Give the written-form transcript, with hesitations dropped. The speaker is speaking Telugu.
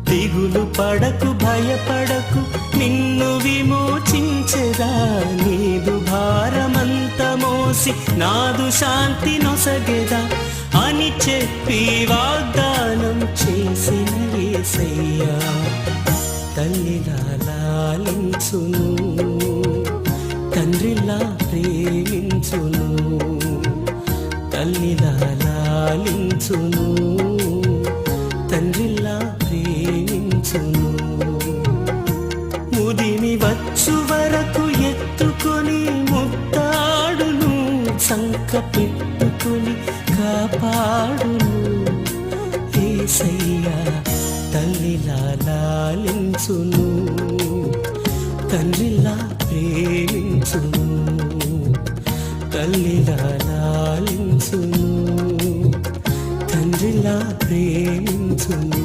దిగులు పడకు భయపడకు నిన్ను విమోచించెదా, నీదు భారమంత మోసి నాదు శాంతి నొసగెదా అని చెప్పి వాగ్దానం చేసిన యేసయ్యా. తల్లిలా లాలించును, తండ్రిలా ప్రేమించును, తల్లిలా లాలించును, తండ్రిలా ప్రేమించును. ముదిమి వచ్చు వరకు ఎత్తుకొని ముత్తాడును, సంక పెట్టుకొని కాపాడును యేసయ్యా. తల్లిలా లాలించును, తండ్రిలా ప్రేమించును, తల్లిలా లాలించును, తండ్రిలా ప్రేమించును.